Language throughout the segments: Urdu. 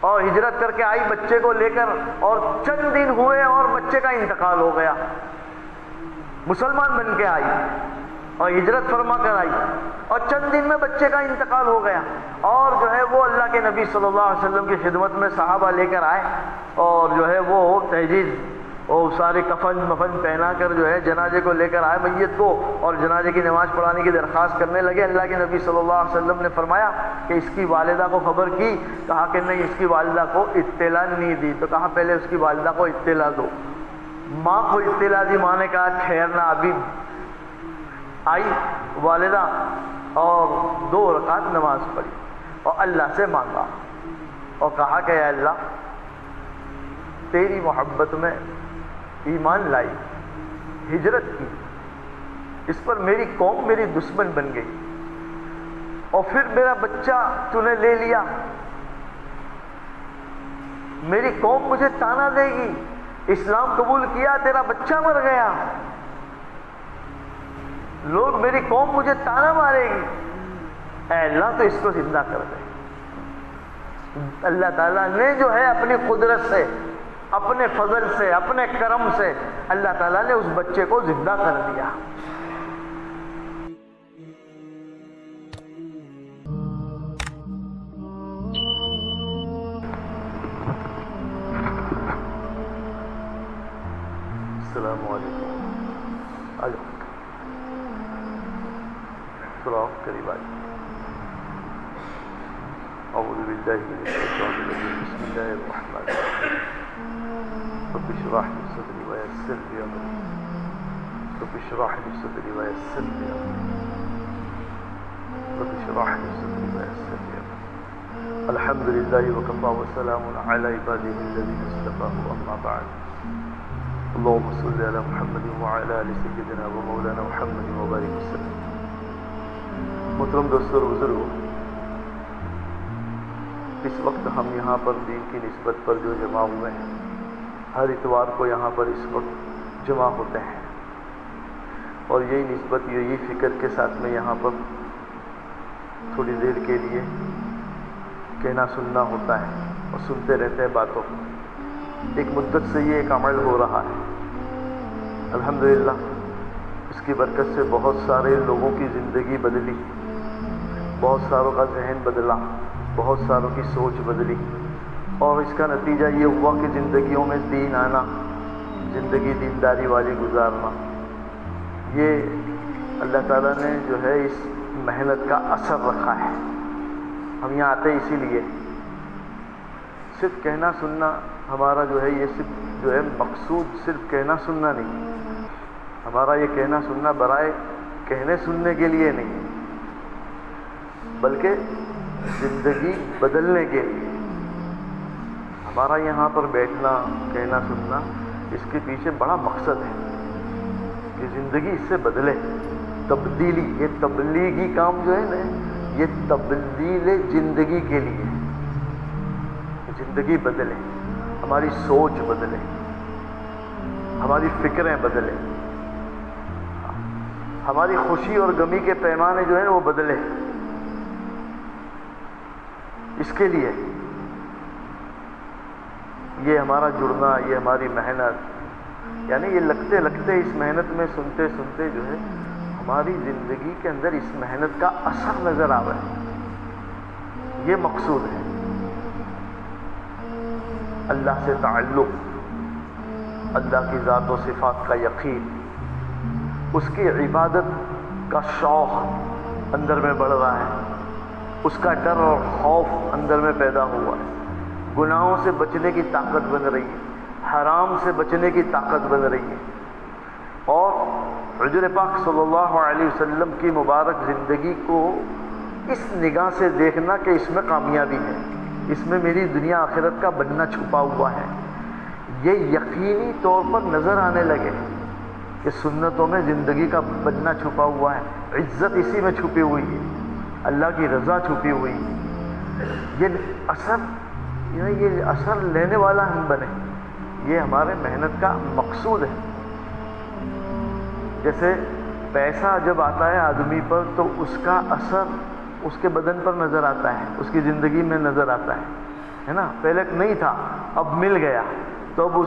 اور ہجرت کر کے آئی بچے کو لے کر، اور چند دن ہوئے اور بچے کا انتقال ہو گیا۔ مسلمان بن کے آئی اور ہجرت فرما کر آئی، اور چند دن میں بچے کا انتقال ہو گیا، اور جو ہے وہ اللہ کے نبی صلی اللہ علیہ وسلم کی خدمت میں صحابہ لے کر آئے، اور جو ہے وہ تجہیز اور سارے کفن مفن پہنا کر جو ہے جنازے کو لے کر آئے میت کو، اور جنازے کی نماز پڑھانے کی درخواست کرنے لگے۔ اللہ کے نبی صلی اللہ علیہ وسلم نے فرمایا کہ اس کی والدہ کو خبر کی؟ کہا کہ نہیں، اس کی والدہ کو اطلاع نہیں دی۔ تو کہا پہلے اس کی والدہ کو اطلاع دو۔ ماں کو اطلاع دی، ماں نے کہا ٹھہرنا، ابھی آئی والدہ اور 2 رکعت نماز پڑھی اور اللہ سے مانگا، اور کہا کہ اے اللہ تیری محبت میں ایمان لائی، ہجرت کی، اس پر میری قوم میری دشمن بن گئی، اور پھر میرا بچہ تو نے لے لیا، میری قوم مجھے تانا دے گی، اسلام قبول کیا تیرا بچہ مر گیا، لوگ میری قوم مجھے تانا مارے گی، اے اللہ تو اس کو زندہ کر دے۔ اللہ تعالیٰ نے جو ہے اپنی قدرت سے، اپنے فضل سے، اپنے کرم سے اللہ تعالیٰ نے اس بچے کو زندہ کر دیا۔ السلام علیکم، سلام قریب آئیے۔ اعوذ باللہ من الشیطان الرجیم، بسم اللہ الرحمن الرحیم، رب اشرح لي صدری ویسر لي امری، رب اشرح لي صدری ویسر لي امری، رب اشرح لي صدری ویسر لي امری۔ الحمد للہ وکفی وسلام علی عباده الذین اصطفى، اما بعد، اللهم صل علی محمد وعلى آل سیدنا و مولانا محمد وبارک وسلم۔ محترم دوستوں اور بزرگوں، اس وقت ہم یہاں پر دین کی نسبت پر جو جمع ہوئے ہیں، ہر اتوار کو یہاں پر اس وقت جمع ہوتے ہیں، اور یہی نسبت یہی فکر کے ساتھ میں یہاں پر تھوڑی دیر کے لیے کہنا سننا ہوتا ہے، اور سنتے رہتے ہیں باتوں کو۔ ایک مدت سے یہ ایک عمل ہو رہا ہے، الحمدللہ اس کی برکت سے بہت سارے لوگوں کی زندگی بدلی، بہت ساروں کا ذہن بدلا، بہت ساروں کی سوچ بدلی، اور اس کا نتیجہ یہ ہوا کہ زندگیوں میں دین آنا، زندگی دینداری والی گزارنا، یہ اللہ تعالیٰ نے جو ہے اس محنت کا اثر رکھا ہے۔ ہم یہاں آتے اسی لیے، صرف کہنا سننا ہمارا جو ہے، یہ صرف جو ہے مقصود صرف کہنا سننا نہیں، ہمارا یہ کہنا سننا برائے کہنے سننے کے لیے نہیں، بلکہ زندگی بدلنے کے لیے ہمارا یہاں پر بیٹھنا، کہنا سننا، اس کے پیچھے بڑا مقصد ہے کہ زندگی اس سے بدلے، تبدیلی۔ یہ تبلیغی کام جو ہے نا، یہ تبدیل زندگی کے لیے، زندگی بدلے، ہماری سوچ بدلے، ہماری فکریں بدلے، ہماری خوشی اور غمی کے پیمانے جو ہیں وہ بدلے۔ اس کے لیے یہ ہمارا جڑنا، یہ ہماری محنت، یعنی یہ لگتے لگتے اس محنت میں سنتے سنتے جو ہے ہماری زندگی کے اندر اس محنت کا اثر نظر آ رہا ہے، یہ مقصود ہے۔ اللہ سے تعلق، اللہ کی ذات و صفات کا یقین، اس کی عبادت کا شوق اندر میں بڑھ رہا ہے، اس کا ڈر اور خوف اندر میں پیدا ہوا ہے، گناہوں سے بچنے کی طاقت بن رہی ہے، حرام سے بچنے کی طاقت بن رہی ہے، اور حضور پاک صلی اللہ علیہ وسلم کی مبارک زندگی کو اس نگاہ سے دیکھنا کہ اس میں کامیابی ہے، اس میں میری دنیا آخرت کا بننا چھپا ہوا ہے، یہ یقینی طور پر نظر آنے لگے کہ سنتوں میں زندگی کا بننا چھپا ہوا ہے، عزت اسی میں چھپی ہوئی ہے، اللہ کی رضا چھپی ہوئی ہے۔ یہ اثر لینے والا ہم بنے، یہ ہمارے محنت کا مقصود ہے۔ جیسے پیسہ جب آتا ہے آدمی پر تو اس کا اثر اس کے بدن پر نظر آتا ہے، اس کی زندگی میں نظر آتا ہے، ہے نا, پہلے نہیں تھا اب مل گیا, تو اب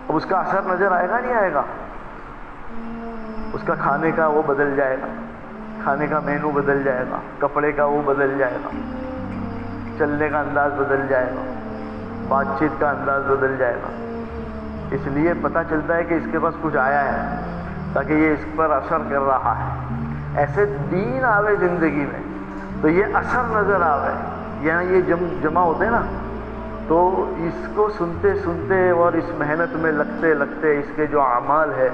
اس کا اثر نظر آئے گا نہیں آئے گا؟ اس کا کھانے کا وہ بدل جائے گا, کھانے کا مینو بدل جائے گا, کپڑے کا وہ بدل جائے گا, چلنے کا انداز بدل جائے گا, بات چیت کا انداز بدل جائے گا. اس لیے پتہ چلتا ہے کہ اس کے پاس کچھ آیا ہے, تاکہ یہ اس پر اثر کر رہا ہے. ایسے دین آوے زندگی میں تو یہ اثر نظر آوے. یہاں یہ جمع ہوتے ہیں نا, تو اس کو سنتے سنتے اور اس محنت میں لگتے لگتے اس کے جو اعمال ہے,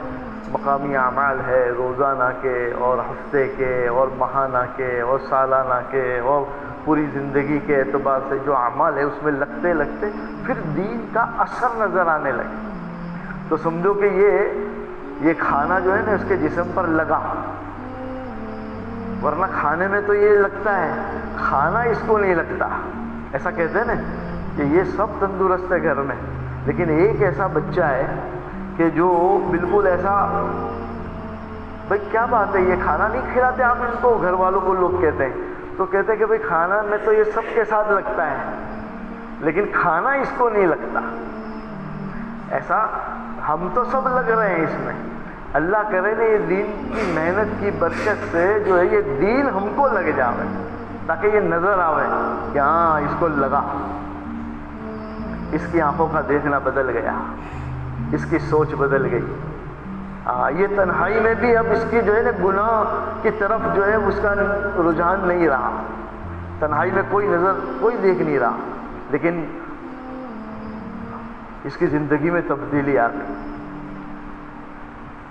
مقامی اعمال ہے, روزانہ کے اور ہفتے کے اور ماہانہ کے اور سالانہ کے اور پوری زندگی کے اعتبار سے جو اعمال ہے اس میں لگتے لگتے پھر دین کا اثر نظر آنے لگے. تو سمجھو کہ یہ کھانا جو ہے نا اس کے جسم پر لگا, ورنہ کھانے میں تو یہ لگتا ہے, کھانا اس کو نہیں لگتا. ایسا کہتے ہیں نا کہ یہ سب تندرست ہے گھر میں, لیکن ایک ایسا بچہ ہے کہ جو بالکل ایسا, بھائی کیا بات ہے یہ کھانا نہیں کھلاتے آپ ان کو, گھر والوں کو لوگ کہتے ہیں, تو کہتے ہیں کہ بھائی کھانا میں تو یہ سب کے ساتھ لگتا ہے لیکن کھانا اس کو نہیں لگتا. ایسا ہم تو سب لگ رہے ہیں اس میں. اللہ کرے نا یہ دین کی محنت کی برکت سے جو ہے یہ دین ہم کو لگ جاوے, تاکہ یہ نظر آوے کہ ہاں اس کو لگا, اس کی آنکھوں کا دیکھنا بدل گیا, اس کی سوچ بدل گئی. یہ تنہائی میں بھی اب اس کی جو ہے نا گناہ کی طرف جو ہے اس کا رجحان نہیں رہا. تنہائی میں کوئی دیکھ نہیں رہا, لیکن اس کی زندگی میں تبدیلی آ گئی.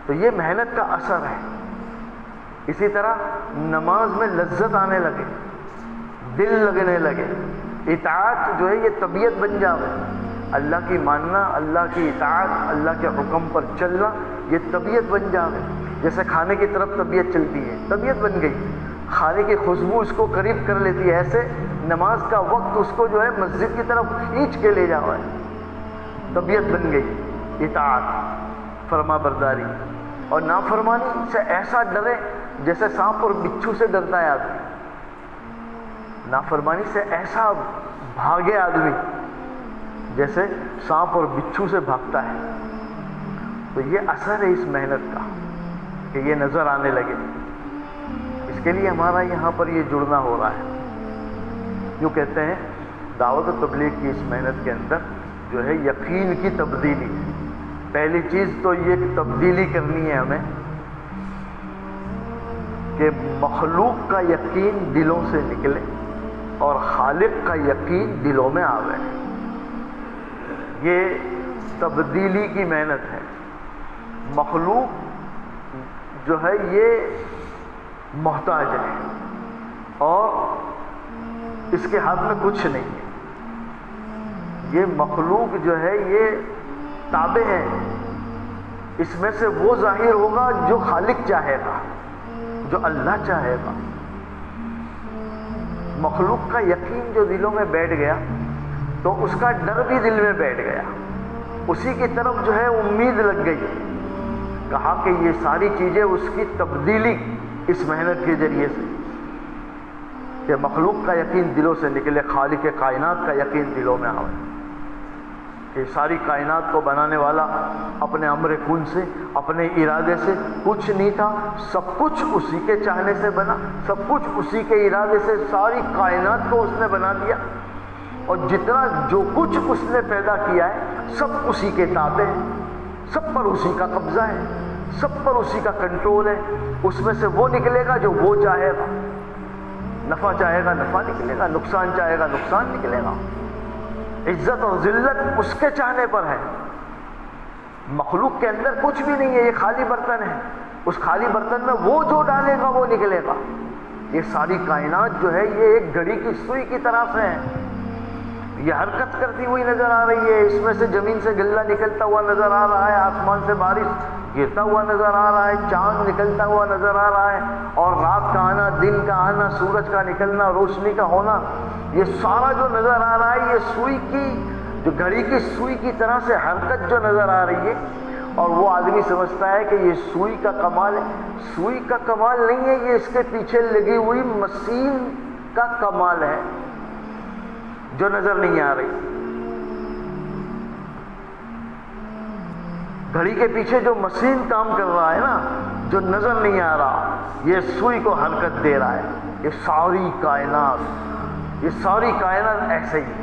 تو یہ محنت کا اثر ہے. اسی طرح نماز میں لذت آنے لگے, دل لگنے لگے, اطاعت جو ہے یہ طبیعت بن جاوے. اللہ کی ماننا, اللہ کی اطاعت, اللہ کے حکم پر چلنا یہ طبیعت بن جاوے. جیسے کھانے کی طرف طبیعت چلتی ہے, طبیعت بن گئی. کھانے کی خوشبو اس کو قریب کر لیتی ہے, ایسے نماز کا وقت اس کو جو ہے مسجد کی طرف کھینچ کے لے جاوے. طبیعت بن گئی اطاعت, فرما برداری. اور نافرمانی سے ایسا ڈرے جیسے سانپ اور بچھو سے ڈرتا ہے آدمی. نافرمانی سے ایسا بھاگے آدمی جیسے سانپ اور بچھو سے بھاگتا ہے. تو یہ اثر ہے اس محنت کا کہ یہ نظر آنے لگے. اس کے لیے ہمارا یہاں پر یہ جڑنا ہو رہا ہے. جو کہتے ہیں دعوت و تبلیغ کی اس محنت کے اندر جو ہے یقین کی تبدیلی. پہلی چیز تو یہ تبدیلی کرنی ہے ہمیں کہ مخلوق کا یقین دلوں سے نکلے اور خالق کا یقین دلوں میں آوے. یہ تبدیلی کی محنت ہے. مخلوق جو ہے یہ محتاج ہے اور اس کے ہاتھ میں کچھ نہیں ہے. یہ مخلوق جو ہے یہ تابع ہے, اس میں سے وہ ظاہر ہوگا جو خالق چاہے گا, جو اللہ چاہے گا. مخلوق کا یقین جو دلوں میں بیٹھ گیا تو اس کا ڈر بھی دل میں بیٹھ گیا, اسی کی طرف جو ہے امید لگ گئی. کہا کہ یہ ساری چیزیں اس کی تبدیلی اس محنت کے ذریعے سے کہ مخلوق کا یقین دلوں سے نکلے, خالق کائنات کا یقین دلوں میں آئے کہ ساری کائنات کو بنانے والا اپنے امر کن سے, اپنے ارادے سے, کچھ نہیں تھا, سب کچھ اسی کے چاہنے سے بنا, سب کچھ اسی کے ارادے سے ساری کائنات کو اس نے بنا دیا. اور جتنا جو کچھ اس نے پیدا کیا ہے سب اسی کے تابع ہے, سب پر اسی کا قبضہ ہے, سب پر اسی کا کنٹرول ہے. اس میں سے وہ نکلے گا جو وہ چاہے گا, نفع چاہے گا نفع نکلے گا, نقصان چاہے گا نقصان نکلے گا. عزت اور ذلت اس کے چاہنے پر ہے. مخلوق کے اندر کچھ بھی نہیں ہے, یہ خالی برتن ہے. اس خالی برتن میں وہ جو ڈالے گا وہ نکلے گا. یہ ساری کائنات جو ہے یہ ایک گھڑی کی سوئی کی طرح سے ہے. یہ حرکت کرتی ہوئی نظر آ رہی ہے, اس میں سے زمین سے غلہ نکلتا ہوا نظر آ رہا ہے, آسمان سے بارش گرتا ہوا نظر آ رہا ہے, چاند نکلتا ہوا نظر آ رہا ہے, اور رات کا آنا, دن کا آنا, سورج کا نکلنا, روشنی کا ہونا, یہ سارا جو نظر آ رہا ہے یہ سوئی کی, جو گھڑی کی سوئی کی طرح سے حرکت جو نظر آ رہی ہے. اور وہ آدمی سمجھتا ہے کہ یہ سوئی کا کمال ہے. سوئی کا کمال نہیں ہے, یہ اس کے پیچھے لگی ہوئی مشین کا کمال ہے. جو نظر نہیں آ رہی. گھڑی کے پیچھے جو مشین کام کر رہا ہے نا، جو نظر نہیں آ رہا، یہ سوئی کو حرکت دے رہا ہے. یہ ساری کائنات ایسے ہی ہے.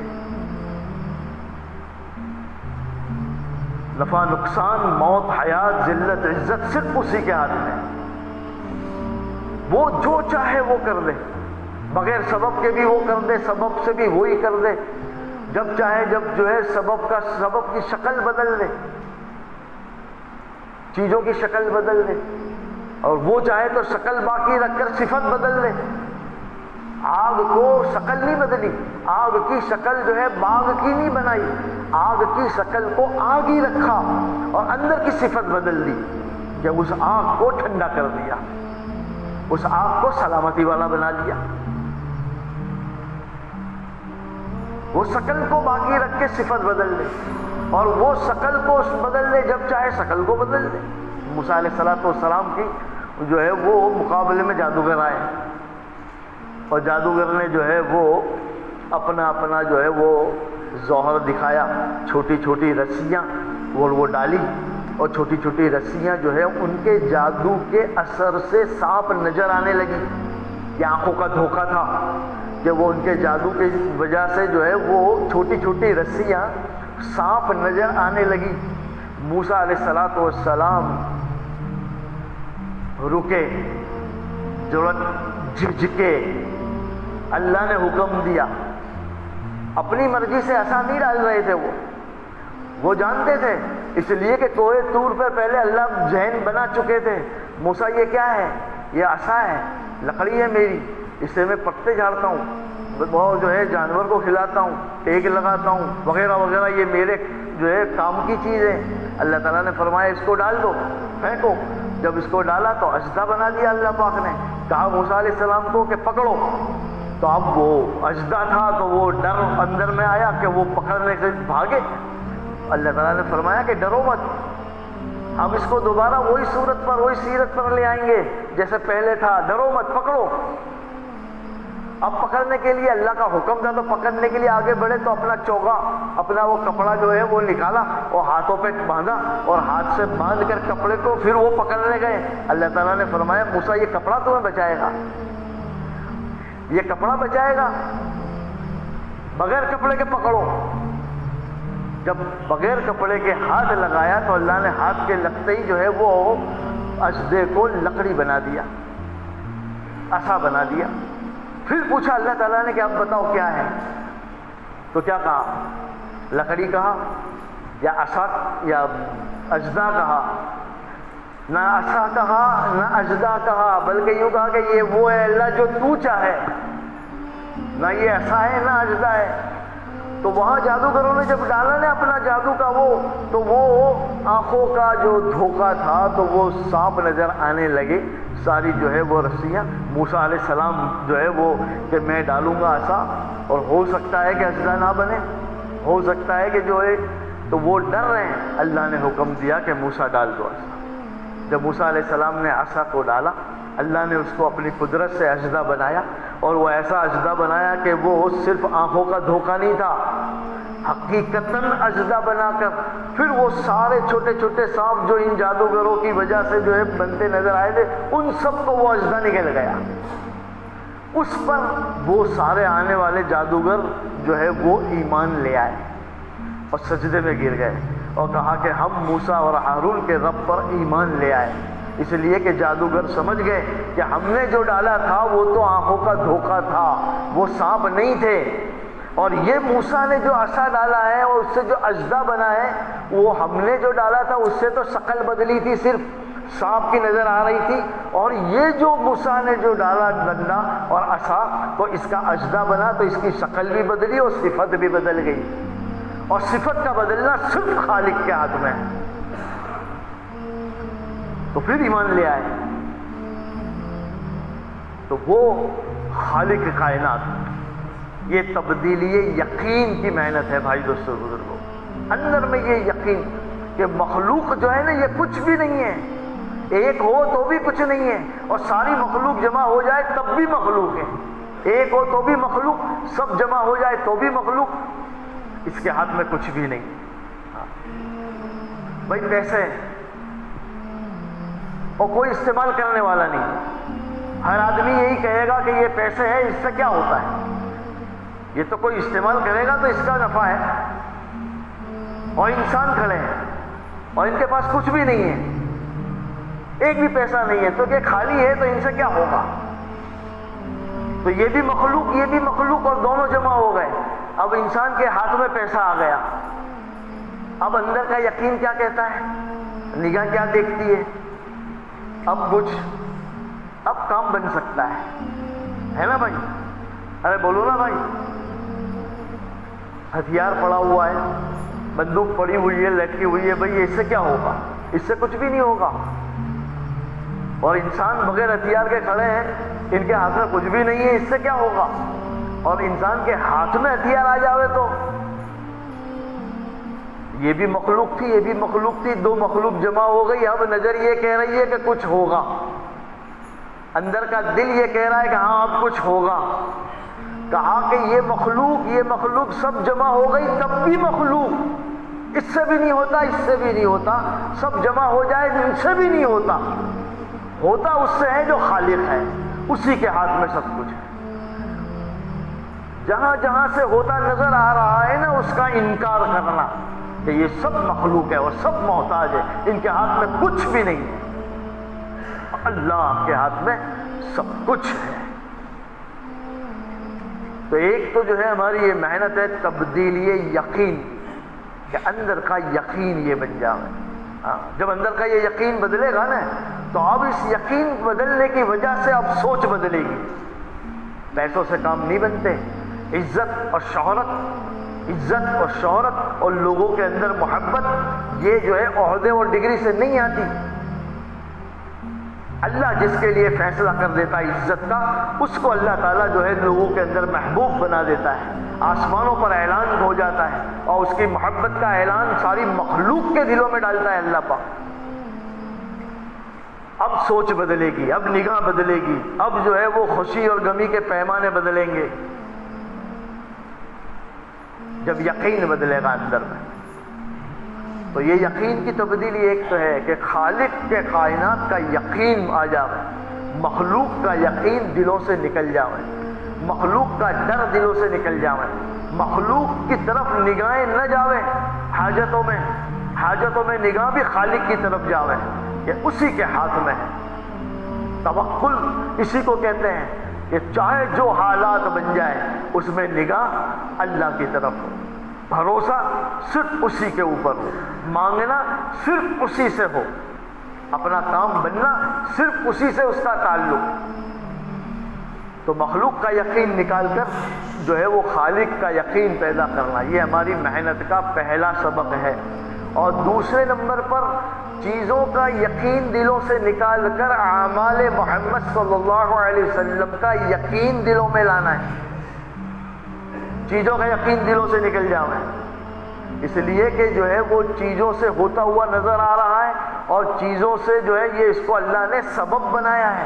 نفع نقصان، موت حیات، ذلت عزت صرف اسی کے ہاتھ میں. وہ جو چاہے وہ کر دے، بغیر سبب کے بھی وہ کر دے، سبب سے بھی وہی کر دے. جب چاہے جب جو ہے سبب کی شکل بدل دے، چیزوں کی شکل بدل دے. اور وہ چاہے تو شکل باقی رکھ کر صفت بدل دے. آگ کو شکل نہیں بدلی، آگ کی شکل جو ہے باغ کی نہیں بنائی، آگ کی شکل کو آگ ہی رکھا اور اندر کی صفت بدل دی کہ اس آگ کو ٹھنڈا کر دیا، اس آگ کو سلامتی والا بنا لیا. وہ شکل کو باقی رکھ کے صفت بدل دے، اور وہ شکل کو بدل دے، جب چاہے شکل کو بدل دے. موسیٰ علیہ السلام کی جو ہے وہ مقابلے میں جادوگر آئے، اور جادوگر نے جو ہے وہ اپنا جو ہے وہ ظہر دکھایا. چھوٹی چھوٹی رسیاں وہ ڈالی، اور چھوٹی چھوٹی رسیاں جو ہے ان کے جادو کے اثر سے سانپ نظر آنے لگی. یہ آنکھوں کا دھوکہ تھا کہ وہ ان کے جادو کی وجہ سے جو ہے وہ چھوٹی چھوٹی رسیاں سانپ نظر آنے لگی. موسیٰ علیہ السلام رکے، ضرورت جھجکے. اللہ نے حکم دیا. اپنی مرضی سے عصا نہیں ڈال رہے تھے، وہ جانتے تھے، اس لیے کہ کوہ طور پہ پہلے اللہ ذہن بنا چکے تھے. موسیٰ یہ کیا ہے؟ یہ عصا ہے، لکڑی ہے میری، اس سے میں پتے جھاڑتا ہوں، وہ جو ہے جانور کو کھلاتا ہوں، ٹیک لگاتا ہوں وغیرہ وغیرہ، یہ میرے جو ہے کام کی چیز ہے. اللہ تعالیٰ نے فرمایا اس کو ڈال دو، پھینکو. جب اس کو ڈالا تو اژدھا بنا دیا. اللہ پاک نے کہا موسیٰ علیہ السلام کو کہ پکڑو، تو اب وہ اژدھا تھا تو وہ ڈر اندر میں آیا کہ وہ پکڑنے سے بھاگے. اللہ تعالیٰ نے فرمایا کہ ڈرو مت، ہم اس کو دوبارہ وہی صورت پر وہی سیرت پر لے آئیں گے جیسے پہلے تھا. ڈرو مت، پکڑو. اب پکڑنے کے لیے اللہ کا حکم تھا تو پکڑنے کے لیے آگے بڑھے تو اپنا چوگا، اپنا وہ کپڑا جو ہے وہ نکالا اور ہاتھوں پہ باندھا، اور ہاتھ سے باندھ کر کپڑے کو پھر وہ پکڑنے گئے. اللہ تعالیٰ نے فرمایا موسیٰ یہ کپڑا تمہیں بچائے گا، یہ کپڑا بچائے گا، بغیر کپڑے کے پکڑو. جب بغیر کپڑے کے ہاتھ لگایا تو اللہ نے ہاتھ کے لگتے ہی جو ہے وہ اژدھے کو لکڑی بنا دیا، عصا بنا دیا. پھر پوچھا اللہ تعالیٰ نے کہ اب بتاؤ کیا ہے؟ تو کیا کہا؟ لکڑی کہا یا عصا یا اژدھا کہا؟ نہ عصا کہا نہ اژدھا کہا، بلکہ یوں کہا کہ یہ وہ ہے اللہ جو تو چاہے. نہ یہ عصا ہے نہ اژدھا ہے. تو وہاں جادوگروں نے جب ڈالا نا اپنا جادو کا تو وہ آنکھوں کا جو دھوکہ تھا تو وہ سانپ نظر آنے لگے. ساری جو ہے وہ رسیاں موسیٰ علیہ السلام جو ہے وہ کہ میں ڈالوں گا عصا، اور ہو سکتا ہے کہ اژدھا نہ بنے، ہو سکتا ہے کہ جو ہے، تو وہ ڈر رہے ہیں. اللہ نے حکم دیا کہ موسیٰ ڈال دو عصا. جب موسیٰ علیہ السلام نے عصا کو ڈالا، اللہ نے اس کو اپنی قدرت سے اژدھا بنایا، اور وہ ایسا اژدھا بنایا کہ وہ صرف آنکھوں کا دھوکہ نہیں تھا، حقیقتاً اژدھا بنا کر پھر وہ سارے چھوٹے چھوٹے سانپ جو ان جادوگروں کی وجہ سے جو ہے بنتے نظر آئے تھے ان سب کو وہ اژدھا نکل گیا. اس پر وہ سارے آنے والے جادوگر جو ہے وہ ایمان لے آئے اور سجدے میں گر گئے اور کہا کہ ہم موسیٰ اور ہارون کے رب پر ایمان لے آئے. اس لیے کہ جادوگر سمجھ گئے کہ ہم نے جو ڈالا تھا وہ تو آنکھوں کا دھوکہ تھا، وہ سانپ نہیں تھے، اور یہ موسیٰ نے جو عصا ڈالا ہے اور اس سے جو اژدھا بنا ہے وہ ہم نے جو ڈالا تھا اس سے تو شکل بدلی تھی، صرف سانپ کی نظر آ رہی تھی، اور یہ جو موسیٰ نے جو ڈالا ڈنڈا اور عصا تو اس کا اژدھا بنا تو اس کی شکل بھی بدلی اور صفت بھی بدل گئی. اور صفت کا بدلنا صرف خالق کے ہاتھ میں ہے. تو پھر ایمان لے آئے. تو وہ خالق کائنات، یہ تبدیلی یقین کی محنت ہے بھائی دوستو بزرگوں. اندر میں یہ یقین کہ مخلوق جو ہے نا یہ کچھ بھی نہیں ہے، ایک ہو تو بھی کچھ نہیں ہے، اور ساری مخلوق جمع ہو جائے تب بھی مخلوق ہے. ایک ہو تو بھی مخلوق، سب جمع ہو جائے تو بھی مخلوق، اس کے ہاتھ میں کچھ بھی نہیں۔ بھائی پیسے اور کوئی استعمال کرنے والا نہیں، ہر آدمی یہی کہے گا کہ یہ پیسے ہے، اس سے کیا ہوتا ہے، یہ تو کوئی استعمال کرے گا تو اس کا نفع ہے۔ اور انسان کھڑے ہیں اور ان کے پاس کچھ بھی نہیں ہے، ایک بھی پیسہ نہیں ہے، تو کہ خالی ہے تو ان سے کیا ہوگا؟ تو یہ بھی مخلوق یہ بھی مخلوق اور دونوں جمع ہو گئے۔ اب انسان کے ہاتھ میں پیسہ آ گیا، اب اندر کا یقین کیا کہتا ہے، نگاہ کیا دیکھتی ہے، اب کام بن سکتا ہے نا بھائی؟ ارے بولو نا بھائی، ہتھیار پڑا ہوا ہے، بندوق پڑی ہوئی ہے، لٹکی ہوئی ہے، بھائی اس سے کیا ہوگا؟ اس سے کچھ بھی نہیں ہوگا۔ اور انسان بغیر ہتھیار کے کھڑے ہیں، ان کے ہاتھ میں کچھ بھی نہیں ہے، اس سے کیا ہوگا؟ اور انسان کے ہاتھ میں ہتھیار آ جاوے تو یہ بھی مخلوق تھی، یہ بھی مخلوق تھی، دو مخلوق جمع ہو گئی۔ اب نظر یہ کہہ رہی ہے کہ کچھ ہوگا، اندر کا دل یہ کہہ رہا ہے کہ ہاں اب کچھ ہوگا۔ کہا کہ یہ مخلوق سب جمع ہو گئی، تب بھی مخلوق، اس سے بھی نہیں ہوتا، اس سے بھی نہیں ہوتا، سب جمع ہو جائے ان سے بھی نہیں ہوتا، ہوتا اس سے ہے جو خالق ہے، اسی کے ہاتھ میں سب کچھ ہے۔ جہاں جہاں سے ہوتا نظر آ رہا ہے نا، اس کا انکار کرنا کہ یہ سب مخلوق ہے اور سب محتاج ہے، ان کے ہاتھ میں کچھ بھی نہیں ہے، اللہ کے ہاتھ میں سب کچھ ہے۔ تو ایک تو جو ہے ہماری یہ محنت ہے تبدیلی یقین، کہ اندر کا یقین یہ بن جائے۔ جب اندر کا یہ یقین بدلے گا نا، تو اب اس یقین بدلنے کی وجہ سے اب سوچ بدلے گی۔ پیسوں سے کام نہیں بنتے، عزت اور شہرت اور لوگوں کے اندر محبت، یہ جو ہے عہدے اور ڈگری سے نہیں آتی۔ اللہ جس کے لیے فیصلہ کر دیتا ہے عزت کا، اس کو اللہ تعالیٰ جو ہے لوگوں کے اندر محبوب بنا دیتا ہے، آسمانوں پر اعلان ہو جاتا ہے، اور اس کی محبت کا اعلان ساری مخلوق کے دلوں میں ڈالتا ہے اللہ پاک۔ اب سوچ بدلے گی، اب نگاہ بدلے گی، اب جو ہے وہ خوشی اور غمی کے پیمانے بدلیں گے، جب یقین بدلے گا اندر میں۔ تو یہ یقین کی تبدیلی ایک تو ہے کہ خالق کے کائنات کا یقین آ جاوے، مخلوق کا یقین دلوں سے نکل جاوے، مخلوق کا ڈر دلوں سے نکل جاوے، مخلوق کی طرف نگاہیں نہ جاوے، حاجتوں میں نگاہ بھی خالق کی طرف جاوے، کہ اسی کے ہاتھ میں ہے۔ توکل اسی کو کہتے ہیں کہ چاہے جو حالات بن جائے، اس میں نگاہ اللہ کی طرف ہو، بھروسہ صرف اسی کے اوپر ہو، مانگنا صرف اسی سے ہو، اپنا کام بننا صرف اسی سے اس کا تعلق۔ تو مخلوق کا یقین نکال کر جو ہے وہ خالق کا یقین پیدا کرنا، یہ ہماری محنت کا پہلا سبق ہے۔ اور دوسرے نمبر پر چیزوں کا یقین دلوں سے نکال کر اعمال محمد صلی اللہ علیہ وسلم کا یقین دلوں میں لانا ہے۔ چیزوں کا یقین دلوں سے نکل جاوے، اس لیے کہ جو ہے وہ چیزوں سے ہوتا ہوا نظر آ رہا ہے، اور چیزوں سے جو ہے یہ اس کو اللہ نے سبب بنایا ہے،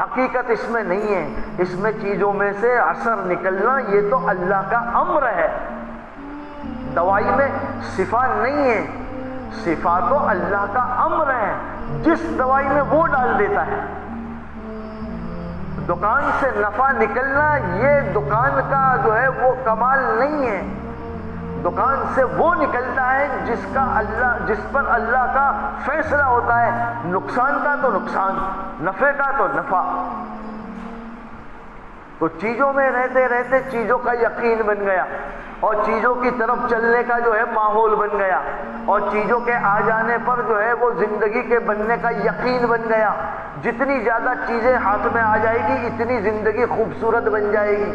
حقیقت اس میں نہیں ہے۔ اس میں چیزوں میں سے اثر نکلنا یہ تو اللہ کا امر ہے۔ دوائی میں شفا نہیں ہے، شفا تو اللہ کا امر ہے، جس دوائی میں وہ ڈال دیتا ہے۔ دکان سے نفع نکلنا یہ دکان کا جو ہے وہ کمال نہیں ہے، دکان سے وہ نکلتا ہے جس پر اللہ کا فیصلہ ہوتا ہے، نقصان کا تو نقصان، نفع کا تو نفع۔ تو چیزوں میں رہتے رہتے چیزوں کا یقین بن گیا، اور چیزوں کی طرف چلنے کا جو ہے ماحول بن گیا، اور چیزوں کے آ جانے پر جو ہے وہ زندگی کے بننے کا یقین بن گیا۔ جتنی زیادہ چیزیں ہاتھ میں آ جائے گی، اتنی زندگی خوبصورت بن جائے گی۔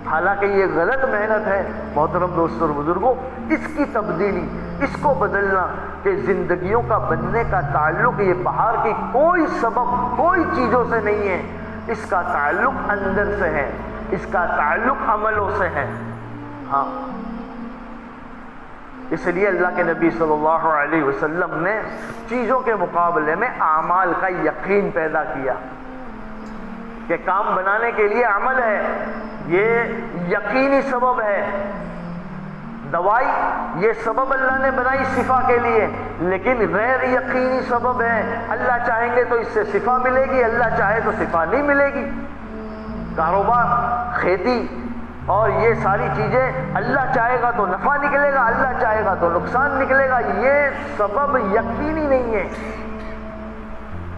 حالانکہ یہ غلط محنت ہے محترم دوستوں اور بزرگوں۔ اس کی تبدیلی، اس کو بدلنا کہ زندگیوں کا بننے کا تعلق یہ باہر کی کوئی سبب، کوئی چیزوں سے نہیں ہے، اس کا تعلق اندر سے ہے، اس کا تعلق عملوں سے ہے۔ ہاں، اس لیے اللہ کے نبی صلی اللہ علیہ وسلم نے چیزوں کے مقابلے میں اعمال کا یقین پیدا کیا۔ کہ کام بنانے کے لیے عمل ہے، یہ یقینی سبب ہے۔ دوائی یہ سبب اللہ نے بنائی شفا کے لیے، لیکن غیر یقینی سبب ہے، اللہ چاہیں گے تو اس سے شفا ملے گی، اللہ چاہے تو شفا نہیں ملے گی۔ کاروبار، کھیتی اور یہ ساری چیزیں اللہ چاہے گا تو نفع نکلے گا، اللہ چاہے گا تو نقصان نکلے گا، یہ سبب یقینی نہیں ہے۔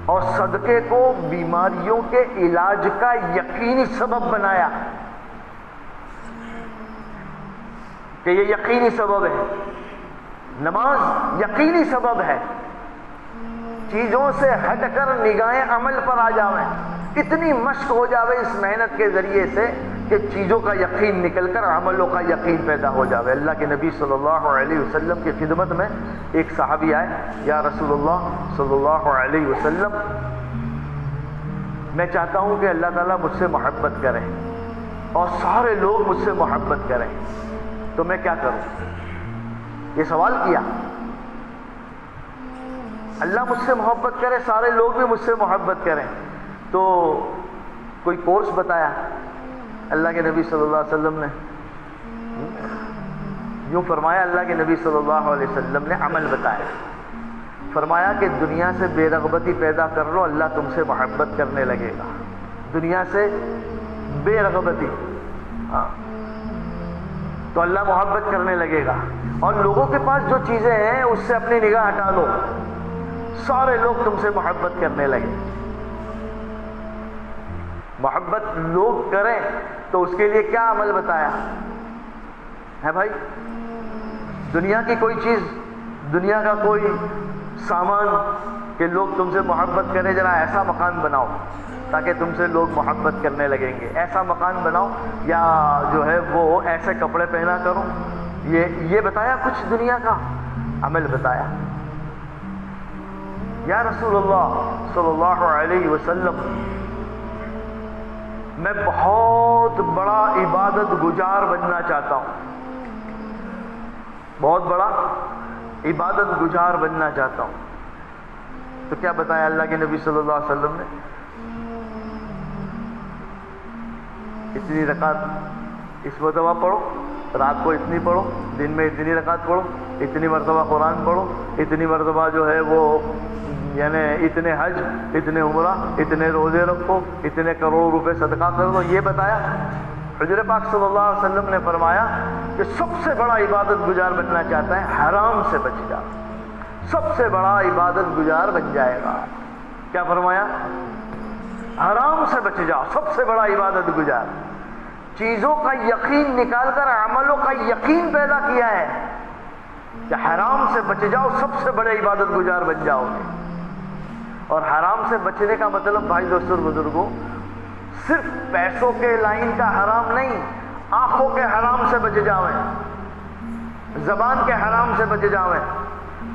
اور صدقے کو بیماریوں کے علاج کا یقینی سبب بنایا کہ یہ یقینی سبب ہے۔ نماز یقینی سبب ہے، چیزوں سے ہٹ کر نگاہیں عمل پر آ جاویں، اتنی مشق ہو جاوے اس محنت کے ذریعے سے کہ چیزوں کا یقین نکل کر عملوں کا یقین پیدا ہو جاوے۔ اللہ کے نبی صلی اللہ علیہ وسلم کی خدمت میں ایک صحابی آئے، یا رسول اللہ صلی اللہ علیہ وسلم، میں چاہتا ہوں کہ اللہ تعالیٰ مجھ سے محبت کرے اور سارے لوگ مجھ سے محبت کریں، تو میں کیا کروں؟ یہ سوال کیا۔ اللہ مجھ سے محبت کرے، سارے لوگ بھی مجھ سے محبت کریں، تو کوئی کورس بتایا اللہ کے نبی صلی اللہ علیہ وسلم نے؟ یوں فرمایا اللہ کے نبی صلی اللہ علیہ وسلم نے عمل بتایا، فرمایا کہ دنیا سے بے رغبتی پیدا کر لو، اللہ تم سے محبت کرنے لگے گا۔ دنیا سے بے رغبتی، تو اللہ محبت کرنے لگے گا۔ اور لوگوں کے پاس جو چیزیں ہیں اس سے اپنی نگاہ ہٹا لو، سارے لوگ تم سے محبت کرنے لگے۔ محبت لوگ کریں تو اس کے لیے کیا عمل بتایا ہے بھائی؟ دنیا کی کوئی چیز، دنیا کا کوئی سامان کہ لوگ تم سے محبت کریں، ذرا ایسا مکان بناؤ تاکہ تم سے لوگ محبت کرنے لگیں گے، ایسا مکان بناؤ، یا جو ہے وہ ایسے کپڑے پہنا کرو، یہ بتایا کچھ دنیا کا عمل بتایا۔ یا رسول اللہ صلی اللہ علیہ وسلم، میں بہت بڑا عبادت گزار بننا چاہتا ہوں، بہت بڑا عبادت گزار بننا چاہتا ہوں۔ تو کیا بتایا اللہ کے نبی صلی اللہ علیہ وسلم نے؟ اتنی رکعت اس مرتبہ پڑھو، رات کو اتنی پڑھو، دن میں اتنی رکعت پڑھو، اتنی مرتبہ قرآن پڑھو، اتنی مرتبہ جو ہے وہ یعنی اتنے حج، اتنے عمرہ، اتنے روزے رکھو، اتنے کروڑ روپے صدقہ کر دو، یہ بتایا۔ حضور پاک صلی اللہ علیہ وسلم نے فرمایا کہ سب سے بڑا عبادت گزار بننا چاہتا ہے، حرام سے بچ جا، سب سے بڑا عبادت گزار بن جائے گا۔ کیا فرمایا؟ حرام سے بچ جاؤ، سب سے بڑا عبادت گزار۔ چیزوں کا یقین نکال کر عملوں کا یقین پیدا کیا ہے کہ حرام سے بچ جاؤ، سب سے بڑے عبادت گزار بن جاؤ گے۔ اور حرام سے بچنے کا مطلب بھائی دوستوں بزرگوں، صرف پیسوں کے لائن کا حرام نہیں، آنکھوں کے حرام سے بچ جاویں، زبان کے حرام سے بچ جاویں،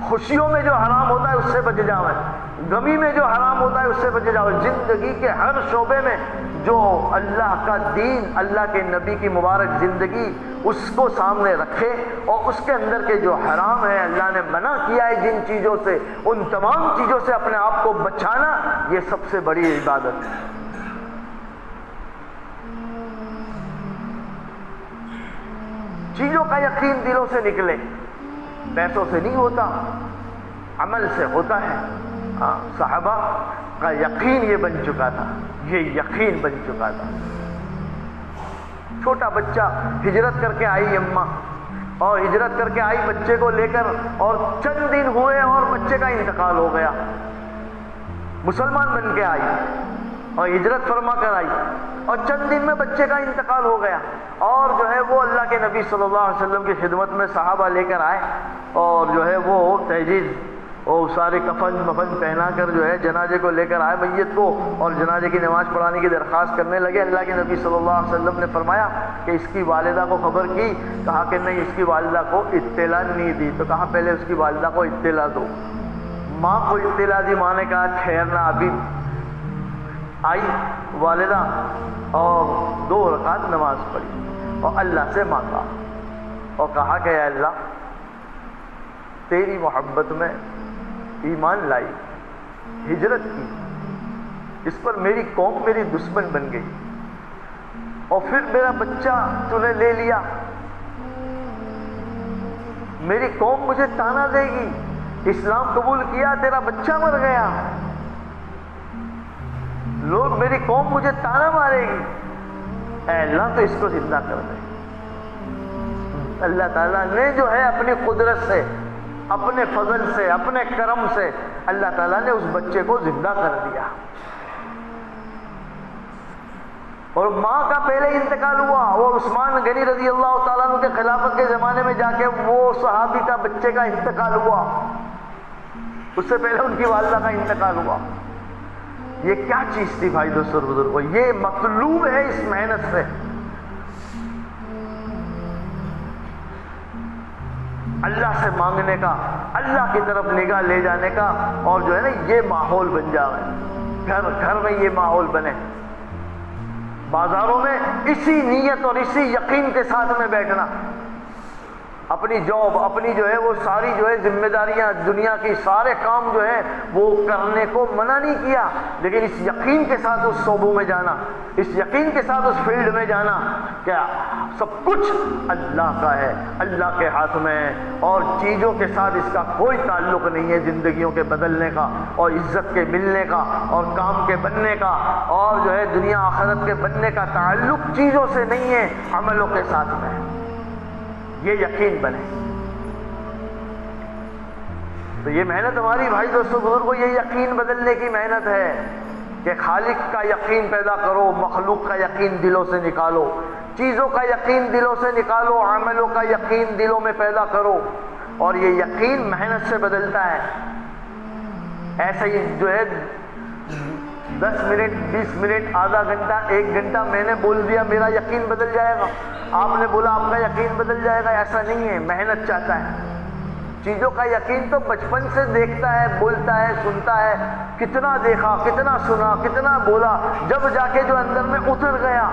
خوشیوں میں جو حرام ہوتا ہے اس سے بچ جاویں، غمی میں جو حرام ہوتا ہے اس سے بچ جاویں۔ زندگی کے ہر شعبے میں جو اللہ کا دین، اللہ کے نبی کی مبارک زندگی، اس کو سامنے رکھے اور اس کے اندر کے جو حرام ہے، اللہ نے منع کیا ہے جن چیزوں سے، ان تمام چیزوں سے اپنے آپ کو بچانا، یہ سب سے بڑی عبادت ہے۔ چیزوں کا یقین دلوں سے نکلے، پیسوں سے نہیں ہوتا، عمل سے ہوتا ہے۔ صحابہ کا یقین یہ بن چکا تھا، یہ یقین بن چکا تھا۔ چھوٹا بچہ ہجرت کر کے آئی اماں، اور ہجرت کر کے آئی بچے کو لے کر، اور چند دن ہوئے اور بچے کا انتقال ہو گیا۔ مسلمان بن کے آئی اور ہجرت فرما کر آئی، اور چند دن میں بچے کا انتقال ہو گیا، اور جو ہے وہ اللہ کے نبی صلی اللہ علیہ وسلم کی خدمت میں صحابہ لے کر آئے، اور جو ہے وہ تجہیز اور سارے کفن مفن پہنا کر جو ہے جنازے کو لے کر آئے میت کو، اور جنازے کی نماز پڑھانے کی درخواست کرنے لگے۔ اللہ کے نبی صلی اللہ علیہ وسلم نے فرمایا کہ اس کی والدہ کو خبر کی؟ کہا کہ نہیں، اس کی والدہ کو اطلاع نہیں دی۔ تو کہا پہلے اس کی والدہ کو اطلاع دو۔ ماں کو اطلاع دی، ماں نے کہا ٹھہرنا ابھی۔ آئی والدہ اور 2 رکعت نماز پڑھی اور اللہ سے مانگا اور کہا کہ اے اللہ، تیری محبت میں ایمان لائی، ہجرت کی، اس پر میری قوم میری دشمن بن گئی، اور پھر میرا بچہ تو نے لے لیا، میری قوم مجھے تانا دے گی، اسلام قبول کیا تیرا بچہ مر گیا، لوگ میری قوم مجھے تانا مارے گی، اے اللہ تو اس کو زندہ کر دے۔ اللہ تعالیٰ نے جو ہے اپنی قدرت سے، اپنے فضل سے، اپنے کرم سے اللہ تعالیٰ نے اس بچے کو زندہ کر دیا، اور ماں کا پہلے انتقال ہوا، اور عثمان غنی رضی اللہ تعالیٰ عنہ کے خلافت کے زمانے میں جا کے وہ صحابی کا بچے کا انتقال ہوا، اس سے پہلے ان کی والدہ کا انتقال ہوا۔ یہ کیا چیز تھی بھائی دوستو بزرگوں؟ یہ مطلوب ہے اس محنت سے، اللہ سے مانگنے کا، اللہ کی طرف نگاہ لے جانے کا، اور جو ہے نا یہ ماحول بن جائے، گھر گھر میں یہ ماحول بنے، بازاروں میں اسی نیت اور اسی یقین کے ساتھ میں بیٹھنا، اپنی جاب، اپنی جو ہے وہ ساری جو ہے ذمہ داریاں، دنیا کی سارے کام جو ہے وہ کرنے کو منع نہیں کیا، لیکن اس یقین کے ساتھ اس صوبوں میں جانا، اس یقین کے ساتھ اس فیلڈ میں جانا کہ سب کچھ اللہ کا ہے، اللہ کے ہاتھ میں ہے، اور چیزوں کے ساتھ اس کا کوئی تعلق نہیں ہے، زندگیوں کے بدلنے کا اور عزت کے ملنے کا اور کام کے بننے کا اور جو ہے دنیا آخرت کے بننے کا تعلق چیزوں سے نہیں ہے، عملوں کے ساتھ میں ہے، یہ یقین بنے۔ تو یہ محنت ہماری بھائی دوستو بزرگوں، یہ یقین بدلنے کی محنت ہے کہ خالق کا یقین پیدا کرو، مخلوق کا یقین دلوں سے نکالو، چیزوں کا یقین دلوں سے نکالو، عملوں کا یقین دلوں میں پیدا کرو، اور یہ یقین محنت سے بدلتا ہے۔ ایسے ہی جو ہے 10 منٹ 20 منٹ آدھا گھنٹہ 1 گھنٹہ میں نے بول دیا میرا یقین بدل جائے گا، آپ نے بولا آپ کا یقین بدل جائے گا، ایسا نہیں ہے، محنت چاہتا ہے۔ چیزوں کا یقین تو بچپن سے دیکھتا ہے، بولتا ہے، سنتا ہے، کتنا دیکھا، کتنا سنا، کتنا بولا، جب جا کے جو اندر میں اتر گیا،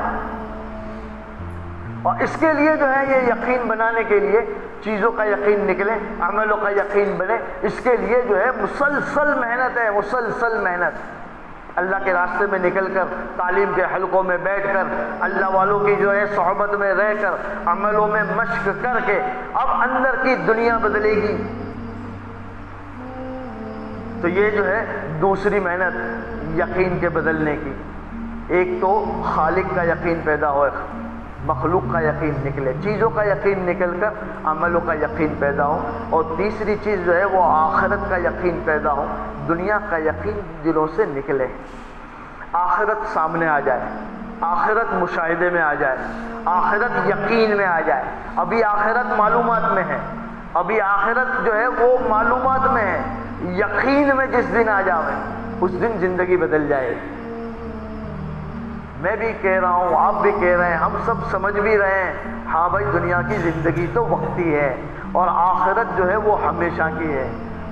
اور اس کے لیے جو ہے یہ یقین بنانے کے لیے چیزوں کا یقین نکلے، عملوں کا یقین بنے، اس کے لیے جو ہے مسلسل محنت ہے، مسلسل محنت، اللہ کے راستے میں نکل کر، تعلیم کے حلقوں میں بیٹھ کر، اللہ والوں کی جو ہے صحبت میں رہ کر، عملوں میں مشق کر کے اب اندر کی دنیا بدلے گی۔ تو یہ جو ہے دوسری محنت یقین کے بدلنے کی، ایک تو خالق کا یقین پیدا ہوئے، مخلوق کا یقین نکلے، چیزوں کا یقین نکل کر عملوں کا یقین پیدا ہو، اور تیسری چیز جو ہے وہ آخرت کا یقین پیدا ہو، دنیا کا یقین دلوں سے نکلے، آخرت سامنے آ جائے، آخرت مشاہدے میں آ جائے، آخرت یقین میں آ جائے۔ ابھی آخرت معلومات میں ہے، ابھی آخرت جو ہے وہ معلومات میں ہے، یقین میں جس دن آ جائے اس دن زندگی بدل جائے گی۔ میں بھی کہہ رہا ہوں، آپ بھی کہہ رہے ہیں، ہم سب سمجھ بھی رہے ہیں، ہاں بھائی دنیا کی زندگی تو وقتی ہے، اور آخرت جو ہے وہ ہمیشہ کی ہے۔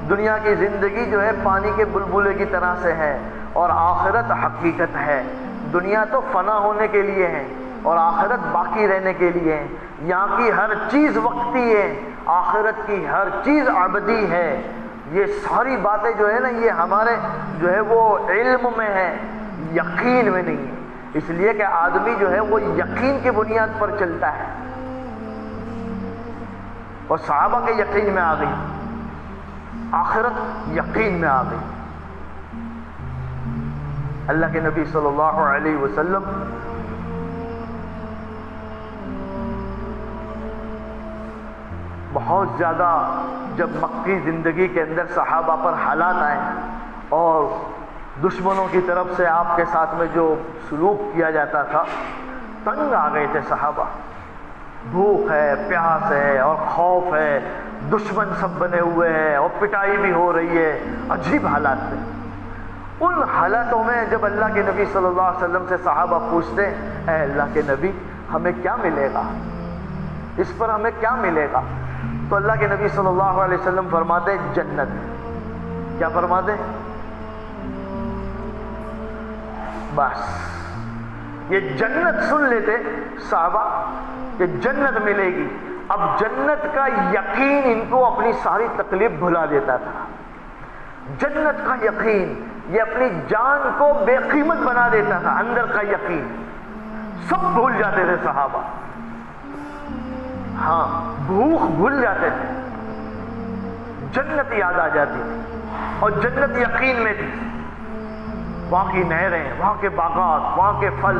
دنیا کی زندگی جو ہے پانی کے بلبلے کی طرح سے ہے، اور آخرت حقیقت ہے۔ دنیا تو فنا ہونے کے لیے ہے، اور آخرت باقی رہنے کے لیے ہے۔ یہاں کی ہر چیز وقتی ہے، آخرت کی ہر چیز ابدی ہے۔ یہ ساری باتیں جو ہے نا، یہ ہمارے جو ہے وہ علم میں ہے، یقین میں نہیں ہے، اس لیے کہ آدمی جو ہے وہ یقین کی بنیاد پر چلتا ہے، اور صحابہ کے یقین میں آ گئی، آخرت یقین میں آ گئی۔ اللہ کے نبی صلی اللہ علیہ وسلم بہت زیادہ جب مکی زندگی کے اندر صحابہ پر حالات آئے اور دشمنوں کی طرف سے آپ کے ساتھ میں جو سلوک کیا جاتا تھا، تنگ آ گئے تھے صحابہ، بھوک ہے، پیاس ہے اور خوف ہے، دشمن سب بنے ہوئے ہیں اور پٹائی بھی ہو رہی ہے، عجیب حالات تھے۔ ان حالاتوں میں جب اللہ کے نبی صلی اللہ علیہ وسلم سے صحابہ پوچھتے، اے اللہ کے نبی ہمیں کیا ملے گا، اس پر ہمیں کیا ملے گا، تو اللہ کے نبی صلی اللہ علیہ وسلم فرماتے جنت۔ کیا فرماتے؟ بس یہ جنت سن لیتے صحابہ کہ جنت ملے گی، اب جنت کا یقین ان کو اپنی ساری تکلیف بھلا دیتا تھا۔ جنت کا یقین، یہ اپنی جان کو بے قیمت بنا دیتا تھا، اندر کا یقین سب بھول جاتے تھے صحابہ، ہاں بھوک بھول جاتے تھے، جنت یاد آ جاتی تھی، اور جنت یقین میں تھی، وہاں کی نہریں، وہاں کے باغات، وہاں کے پھل،